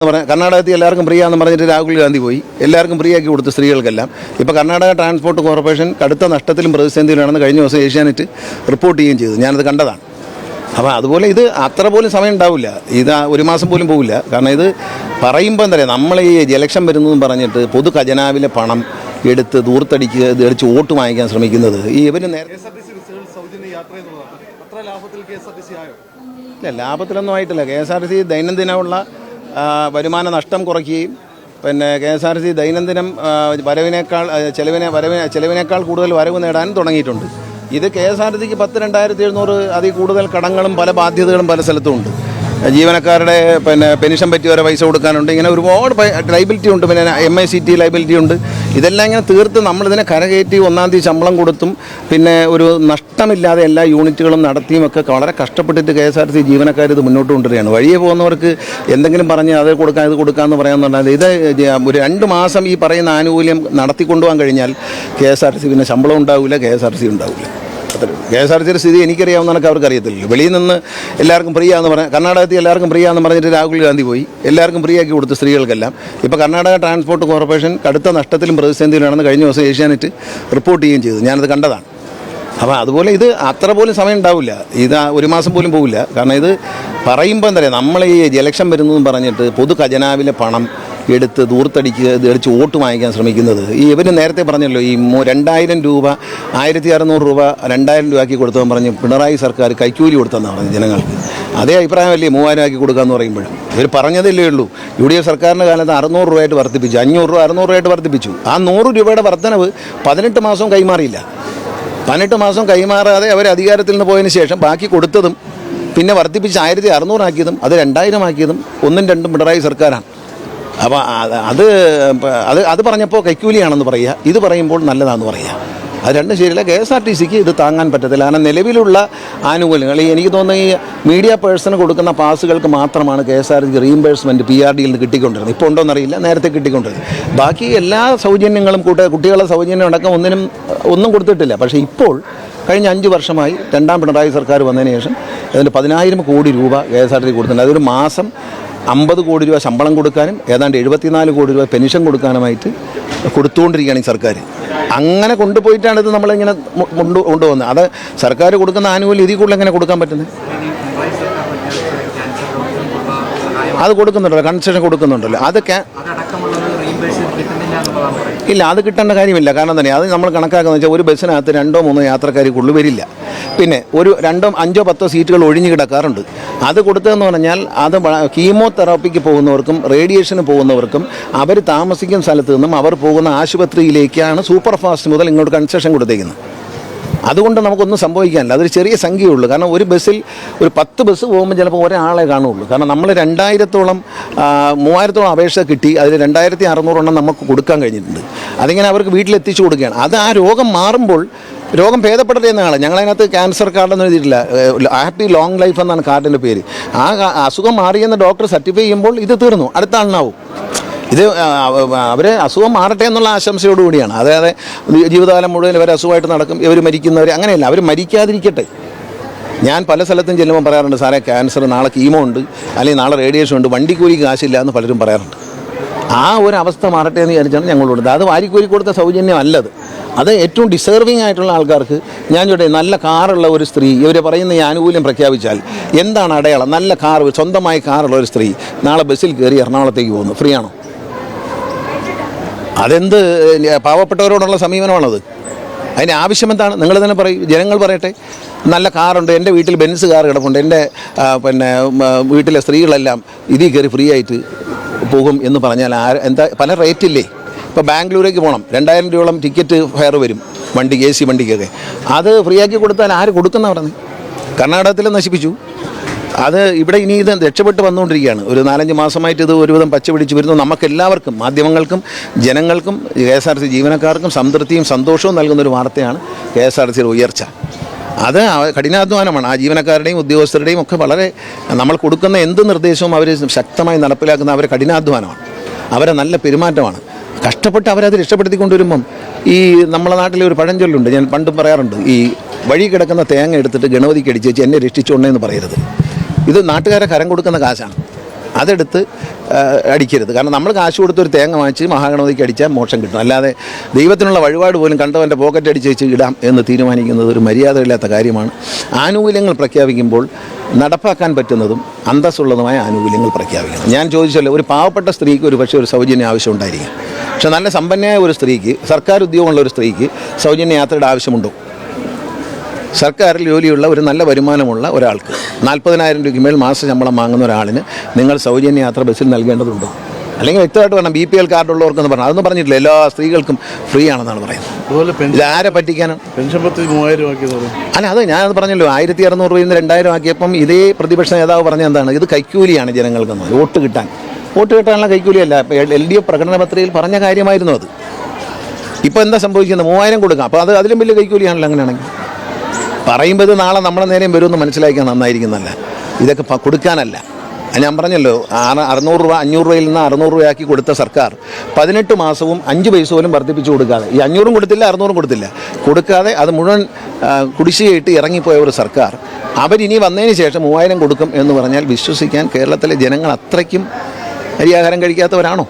കർണാടകത്തിൽ എല്ലാവർക്കും ഫ്രീ ആണെന്ന് പറഞ്ഞിട്ട് രാഹുൽ ഗാന്ധി പോയി എല്ലാവർക്കും ഫ്രീ ആക്കി കൊടുത്തു സ്ത്രീകൾക്കെല്ലാം. ഇപ്പോൾ കർണാടക ട്രാൻസ്പോർട്ട് കോർപ്പറേഷൻ കടുത്ത നഷ്ടത്തിലും പ്രതിസന്ധിയിലാണെന്ന് കഴിഞ്ഞ ദിവസം ഏഷ്യാനെറ്റ് റിപ്പോർട്ട് ചെയ്യുകയും ചെയ്തു. ഞാനത് കണ്ടതാണ്. അപ്പോൾ അതുപോലെ ഇത് അത്ര പോലും സമയം ഉണ്ടാവില്ല, ഇത് ഒരു മാസം പോലും പോവില്ല. കാരണം ഇത് പറയുമ്പോൾ എന്താ പറയുക, നമ്മൾ ഈ ഇലക്ഷൻ വരുന്നതെന്ന് പറഞ്ഞിട്ട് പൊതു ഖജനാവിലെ പണം എടുത്ത് ദൂർത്തടിക്കുക, ഇത് അടിച്ച് വോട്ട് വാങ്ങിക്കാൻ ശ്രമിക്കുന്നത് ഈ ഇവർ നേരത്തെ ഇല്ല, ലാഭത്തിലൊന്നും ആയിട്ടില്ല. KSRTC ദൈനംദിനമുള്ള വരുമാന നഷ്ടം കുറയ്ക്കുകയും പിന്നെ KSRTC ദൈനംദിനം ചെലവിനേക്കാൾ കൂടുതൽ വരവ് നേടാനും തുടങ്ങിയിട്ടുണ്ട്. ഇത് KSRTCക്ക് 10,2700 അതിൽ കൂടുതൽ കടങ്ങളും പല ബാധ്യതകളും പല സ്ഥലത്തും ഉണ്ട്. ജീവനക്കാരുടെ പെൻഷൻ പറ്റിയവരെ പൈസ കൊടുക്കാനുണ്ട്. ഇങ്ങനെ ഒരുപാട് ലൈബിലിറ്റി ഉണ്ട്. പിന്നെ MICT ലൈബിലിറ്റി ഉണ്ട്. ഇതെല്ലാം ഇങ്ങനെ തീർത്ത് നമ്മളിതിനെ കരകയറ്റി 1-ാം തീയതി ശമ്പളം കൊടുത്തും പിന്നെ ഒരു നഷ്ടമില്ലാതെ എല്ലാ യൂണിറ്റുകളും നടത്തിയും ഒക്കെ വളരെ കഷ്ടപ്പെട്ടിട്ട് KSRTC ജീവനക്കാർ ഇത് മുന്നോട്ട് കൊണ്ടുവരികയാണ്. വഴിയെ പോകുന്നവർക്ക് എന്തെങ്കിലും പറഞ്ഞ് അത് കൊടുക്കാം ഇത് കൊടുക്കാമെന്ന് പറയാമെന്നുണ്ടെങ്കിൽ ഇത് ഒരു 2 മാസം ഈ പറയുന്ന ആനുകൂല്യം നടത്തിക്കൊണ്ടുപോകാൻ കഴിഞ്ഞാൽ KSRTC പിന്നെ ശമ്പളം ഉണ്ടാവില്ല, KSRTC ഉണ്ടാവില്ല. KSRTCയുടെ സ്ഥിതി എനിക്കറിയാവുന്നതൊക്കെ അവർക്ക് അറിയത്തില്ല. വെളിയിൽ നിന്ന് എല്ലാവർക്കും ഫ്രീ ആണെന്ന് പറഞ്ഞാൽ കർണാടകത്തിൽ എല്ലാവർക്കും ഫ്രീ ആണെന്ന് പറഞ്ഞിട്ട് രാഹുൽ ഗാന്ധി പോയി എല്ലാവർക്കും ഫ്രീ ആക്കി കൊടുത്തു സ്ത്രീകൾക്കെല്ലാം. ഇപ്പോൾ കർണാടക ട്രാൻസ്പോർട്ട് കോർപ്പറേഷൻ കടുത്ത നഷ്ടത്തിലും പ്രതിസന്ധിയിലാണെന്ന് കഴിഞ്ഞ ദിവസം ഏഷ്യാനെറ്റ് റിപ്പോർട്ട് ചെയ്യുകയും ചെയ്തു. ഞാനത് കണ്ടതാണ്. അപ്പോൾ അതുപോലെ ഇത് അത്ര പോലും സമയം ഉണ്ടാവില്ല, ഇത് ഒരു മാസം പോലും പോവില്ല. കാരണം ഇത് പറയുമ്പോൾ എന്താ പറയുക, നമ്മൾ ഈ ഇലക്ഷൻ വരുന്നതെന്ന് പറഞ്ഞിട്ട് പൊതു ഖജനാവിലെ പണം എടുത്ത് ദൂർത്തടിക്കുക, ഇത് അടിച്ച് വോട്ട് വാങ്ങിക്കാൻ ശ്രമിക്കുന്നത് ഈ ഇവർ നേരത്തെ പറഞ്ഞല്ലോ, ഈ 2,000 രൂപ 1,600 രൂപ 2,000 രൂപ ആക്കി കൊടുത്തവൻ പറഞ്ഞ് പിണറായി സർക്കാർ കൈക്കൂലി കൊടുത്തെന്നാണ് പറഞ്ഞത് ജനങ്ങൾക്ക്. അതേ അഭിപ്രായമല്ലേ 3,000 ആക്കി കൊടുക്കാമെന്ന് പറയുമ്പോഴും ഇവർ പറഞ്ഞതല്ലേ ഉള്ളൂ. UDF സർക്കാരിൻ്റെ കാലത്ത് 600 രൂപയായിട്ട് വർദ്ധിപ്പിച്ചു, 500 രൂപ 600 രൂപയായിട്ട് വർദ്ധിപ്പിച്ചു. ആ 100 രൂപയുടെ വർധനവ് 18 മാസവും കൈമാറിയില്ല. 18 മാസം കൈമാറാതെ അവർ അധികാരത്തിൽ നിന്ന് പോയതിന് ശേഷം ബാക്കി കൊടുത്തതും പിന്നെ വർദ്ധിപ്പിച്ച് 1,600 ആക്കിയതും അത് 2,000 ആക്കിയതും 1-2 പിണറായി സർക്കാരാണ്. അപ്പോൾ അത് പറഞ്ഞപ്പോൾ കൈക്കൂലിയാണെന്ന് പറയുക, ഇത് പറയുമ്പോൾ നല്ലതാണെന്ന് പറയുക, അത് രണ്ടും ശരിയല്ല. KSRTCക്ക് ഇത് താങ്ങാൻ പറ്റത്തില്ല. കാരണം നിലവിലുള്ള ആനുകൂല്യങ്ങൾ എനിക്ക് തോന്നുന്നു ഈ മീഡിയ പേഴ്സണ് കൊടുക്കുന്ന പാസുകൾക്ക് മാത്രമാണ് KSRTC റീഇംബേഴ്സ്മെൻറ്റ് PRDയിൽ നിന്ന് കിട്ടിക്കൊണ്ടിരുന്നത്. ഇപ്പോൾ ഉണ്ടോയെന്നറിയില്ല, നേരത്തെ കിട്ടിക്കൊണ്ടിരുന്നത്. ബാക്കി എല്ലാ സൗജന്യങ്ങളും കുട്ടികളുടെ സൗജന്യം അടക്കം ഒന്നും കൊടുത്തിട്ടില്ല. പക്ഷേ ഇപ്പോൾ കഴിഞ്ഞ 5 വർഷമായി 2-ാം പിണറായി സർക്കാർ വന്നതിന് ശേഷം അതിന് 10,000 കോടി രൂപ KSRTC കൊടുത്തിട്ടുണ്ട്. അതൊരു മാസം 50 കോടി രൂപ ശമ്പളം കൊടുക്കാനും ഏതാണ്ട് 74 കോടി രൂപ പെൻഷൻ കൊടുക്കാനുമായിട്ട് കൊടുത്തുകൊണ്ടിരിക്കുകയാണ് ഈ സർക്കാർ. അങ്ങനെ കൊണ്ടുപോയിട്ടാണ് ഇത് നമ്മളിങ്ങനെ കൊണ്ടുപോകുന്നത്. അത് സർക്കാർ കൊടുക്കുന്ന ആനുകൂല്യം ഇതിൽ കൂടുതൽ എങ്ങനെ കൊടുക്കാൻ പറ്റുന്നത്? അത് കൊടുക്കുന്നുണ്ടല്ലോ, കൺസെഷൻ കൊടുക്കുന്നുണ്ടല്ലോ. അതൊക്കെ ഇല്ല, അത് കിട്ടേണ്ട കാര്യമില്ല. കാരണം തന്നെ അത് നമ്മൾ കണക്കാക്കുന്നത് വെച്ചാൽ ഒരു ബസ്സിനകത്ത് 2-3 യാത്രക്കാർക്കുള്ളൂ വരില്ല. പിന്നെ ഒരു 2-5-10 സീറ്റുകൾ ഒഴിഞ്ഞു കിടക്കാറുണ്ട്. അത് കൊടുത്തതെന്ന് പറഞ്ഞാൽ അത് കീമോതെറാപ്പിക്ക് പോകുന്നവർക്കും റേഡിയേഷന് പോകുന്നവർക്കും അവർ താമസിക്കുന്ന സ്ഥലത്ത് നിന്നും അവർ പോകുന്ന ആശുപത്രിയിലേക്കാണ് സൂപ്പർ ഫാസ്റ്റ് മുതൽ ഇങ്ങോട്ട് കൺസെഷൻ കൊടുത്തേക്കുന്നത്. അതുകൊണ്ട് നമുക്കൊന്നും സംഭവിക്കാനില്ല. അതൊരു ചെറിയ സംഖ്യയുള്ളൂ. കാരണം ഒരു ബസ്സിൽ ഒരു 10 ബസ് പോകുമ്പോൾ ചിലപ്പോൾ ഒരാളെ കാണുള്ളൂ. കാരണം നമ്മൾ 2,000-ഓളം 3,000-ഓളം അപേക്ഷ കിട്ടി, അതിൽ 2,600 നമുക്ക് കൊടുക്കാൻ കഴിഞ്ഞിട്ടുണ്ട്. അതിങ്ങനെ അവർക്ക് വീട്ടിലെത്തിച്ചു കൊടുക്കുകയാണ്. അത് ആ രോഗം മാറുമ്പോൾ രോഗം ഭേദപ്പെടട്ടെ എന്നാണ്. ഞങ്ങളതിനകത്ത് ക്യാൻസർ കാർഡൊന്നും എഴുതിയിട്ടില്ല, ഹാപ്പി ലോങ് ലൈഫ് എന്നാണ് കാർഡിൻ്റെ പേര്. ആ അസുഖം മാറിയെന്ന് ഡോക്ടർ സർട്ടിഫൈ ചെയ്യുമ്പോൾ ഇത് തീർന്നു, അടുത്ത ആളിനാവും. ഇത് അവരെ അസുഖം മാറട്ടെ എന്നുള്ള ആശംസയോടുകൂടിയാണ്. അതായത് ജീവിതകാലം മുഴുവൻ ഇവർ അസുഖമായിട്ട് നടക്കും, ഇവർ മരിക്കുന്നവർ അങ്ങനെയല്ല, അവർ മരിക്കാതിരിക്കട്ടെ. ഞാൻ പല സ്ഥലത്തും ചെല്ലുമ്പോൾ പറയാറുണ്ട്, സാറേ ക്യാൻസർ, നാളെ കീമോ ഉണ്ട്, അല്ലെങ്കിൽ നാളെ റേഡിയേഷൻ ഉണ്ട്, വണ്ടിക്കൂലിക്ക് കാശില്ല എന്ന് പലരും പറയാറുണ്ട്. ആ ഒരു അവസ്ഥ മാറട്ടെ എന്ന് വിചാരിച്ചാണ് ഞങ്ങൾ കൊടുത്തത്. അത് വാരിക്കൂലി കൊടുത്ത സൗജന്യം അല്ലത്. അത് ഏറ്റവും ഡിസേർവിംഗ് ആയിട്ടുള്ള ആൾക്കാർക്ക് ഞാൻ ചോദിട്ടെ, നല്ല കാറുള്ള ഒരു സ്ത്രീ ഇവർ പറയുന്ന ഈ ആനുകൂല്യം പ്രഖ്യാപിച്ചാൽ എന്താണ് അടയാളം? നല്ല കാർ, സ്വന്തമായി കാറുള്ള ഒരു സ്ത്രീ നാളെ ബസ്സിൽ കയറി എറണാകുളത്തേക്ക് പോകുന്നു, ഫ്രീ ആണോ? അതെന്ത് പാവപ്പെട്ടവരോടുള്ള സമീപനമാണത്? അതിന് ആവശ്യം എന്താണ്? നിങ്ങൾ തന്നെ പറയും, ജനങ്ങൾ പറയട്ടെ. നല്ല കാറുണ്ട്, എൻ്റെ വീട്ടിൽ ബെൻസ് കാർ കിടപ്പുണ്ട്, എൻ്റെ വീട്ടിലെ സ്ത്രീകളെല്ലാം ഇതിൽ കയറി ഫ്രീ ആയിട്ട് പോകും എന്ന് പറഞ്ഞാൽ എന്താ? പല റേറ്റില്ലേ? ഇപ്പോൾ ബാംഗ്ലൂരേക്ക് പോകണം, 2,000 രൂപയോളം ടിക്കറ്റ് ഫെയർ വരും വണ്ടിക്ക്, AC വണ്ടിക്കൊക്കെ. അത് ഫ്രീ ആക്കി കൊടുത്താൽ ആര് കൊടുക്കുന്ന പറഞ്ഞത്? കർണാടകത്തിൽ നശിപ്പിച്ചു. അത് ഇവിടെ ഇനി ഇത് രക്ഷപ്പെട്ട് വന്നുകൊണ്ടിരിക്കുകയാണ്. ഒരു 4-5 മാസമായിട്ട് ഇത് ഒരുവിധം പച്ച പിടിച്ച് വരുന്നു. നമുക്കെല്ലാവർക്കും, മാധ്യമങ്ങൾക്കും ജനങ്ങൾക്കും KSRTC ജീവനക്കാർക്കും സംതൃപ്തിയും സന്തോഷവും നൽകുന്നൊരു വാർത്തയാണ് KSRTCയുടെ ഉയർച്ച. അത് കഠിനാധ്വാനമാണ്. ആ ജീവനക്കാരുടെയും ഉദ്യോഗസ്ഥരുടെയും ഒക്കെ വളരെ നമ്മൾ കൊടുക്കുന്ന എന്ത് നിർദ്ദേശവും അവർ ശക്തമായി നടപ്പിലാക്കുന്ന അവരെ കഠിനാധ്വാനമാണ്, അവരെ നല്ല പെരുമാറ്റമാണ്. കഷ്ടപ്പെട്ട് അവരത് രക്ഷപ്പെടുത്തിക്കൊണ്ടുവരുമ്പം ഈ നമ്മളെ നാട്ടിലെ ഒരു പഴഞ്ചൊല്ലുണ്ട്, ഞാൻ പണ്ടും പറയാറുണ്ട്, ഈ വഴി കിടക്കുന്ന തേങ്ങ എടുത്തിട്ട് ഗണപതിക്ക് അടിച്ചേച്ച് എന്നെ രക്ഷിച്ചോണ്ടെന്ന് പറയരുത്. ഇത് നാട്ടുകാരെ കരം കൊടുക്കുന്ന കാശാണ്. അതെടുത്ത് അടിക്കരുത്. കാരണം നമ്മൾ കാശ് കൊടുത്തൊരു തേങ്ങ വാങ്ങിച്ച് മഹാഗണപതിക്ക് അടിച്ചാൽ മോക്ഷം കിട്ടും. അല്ലാതെ ദൈവത്തിനുള്ള വഴിപാട് പോലും കണ്ടവൻ്റെ പോക്കറ്റ് അടിച്ച് വെച്ച് ഇടാം എന്ന് തീരുമാനിക്കുന്നത് ഒരു മര്യാദയില്ലാത്ത കാര്യമാണ്. ആനുകൂല്യങ്ങൾ പ്രഖ്യാപിക്കുമ്പോൾ നടപ്പാക്കാൻ പറ്റുന്നതും അന്തസ്സുള്ളതുമായ ആനുകൂല്യങ്ങൾ പ്രഖ്യാപിക്കണം. ഞാൻ ചോദിച്ചല്ലോ, ഒരു പാവപ്പെട്ട സ്ത്രീക്ക് ഒരു പക്ഷേ ഒരു സൗജന്യ ആവശ്യം ഉണ്ടായിരിക്കും. പക്ഷെ നല്ല സമ്പന്നയായ ഒരു സ്ത്രീക്ക്, സർക്കാർ ഉദ്യോഗമുള്ള ഒരു സ്ത്രീക്ക് സൗജന്യ യാത്രയുടെ ആവശ്യമുണ്ടോ? സർക്കാരിൽ ജോലിയുള്ള ഒരു നല്ല വരുമാനമുള്ള ഒരാൾക്ക് 40,000 രൂപയ്ക്ക് മേൽ മാസ ശമ്പളം വാങ്ങുന്ന ഒരാളിന് നിങ്ങൾ സൗജന്യ യാത്ര ബസ്സിൽ നൽകേണ്ടതുണ്ടോ? അല്ലെങ്കിൽ വ്യക്തമായിട്ട് പറഞ്ഞാൽ BPL കാർഡുള്ളവർക്കെന്ന് പറഞ്ഞു, അതൊന്നും പറഞ്ഞിട്ടില്ല. എല്ലാ സ്ത്രീകൾക്കും ഫ്രീ ആണെന്നാണ് പറയുന്നത്. ഇത് ആരെ പറ്റിക്കാനാണ്? പെൻഷൻ 3000 രൂപ. അല്ല, അത് ഞാനത് പറഞ്ഞല്ലോ, 1600 രൂപയിൽ നിന്ന് 2000 ആക്കിയപ്പം ഇതേ പ്രതിപക്ഷ നേതാവ് പറഞ്ഞ എന്താണ്, ഇത് കൈക്കൂലിയാണ് ജനങ്ങൾക്കെന്ന്. വോട്ട് കിട്ടാനുള്ള കൈക്കൂലിയല്ല. LDF പ്രകടന പത്രികയിൽ പറഞ്ഞ കാര്യമായിരുന്നു അത്. ഇപ്പോൾ എന്താ സംഭവിക്കുന്നത്? 3000 കൊടുക്കാം. അപ്പോൾ അത് അതിലും വലിയ കൈക്കൂലിയാണല്ലോ അങ്ങനെയാണെങ്കിൽ. പറയുമ്പോൾ ഇത് നാളെ നമ്മളെ നേരെയും വരുമെന്ന് മനസ്സിലാക്കിയാൽ നന്നായിരിക്കുന്നല്ല. ഇതൊക്കെ കൊടുക്കാനല്ല. ഞാൻ പറഞ്ഞല്ലോ, 600 രൂപ 500 രൂപയിൽ നിന്ന് 600 രൂപയാക്കി കൊടുത്ത സർക്കാർ 18 മാസവും 5 പൈസ പോലും വർദ്ധിപ്പിച്ച് കൊടുക്കാതെ, ഈ 500 കൊടുത്തില്ല 600 കൊടുക്കാതെ അത് മുഴുവൻ കുടിശ്ശികയിട്ട് ഇറങ്ങിപ്പോയ ഒരു സർക്കാർ അവരിനി വന്നതിന് ശേഷം 3000 കൊടുക്കും എന്ന് പറഞ്ഞാൽ വിശ്വസിക്കാൻ കേരളത്തിലെ ജനങ്ങൾ അത്രയ്ക്കും അരിയാഹാരം കഴിക്കാത്തവരാണോ?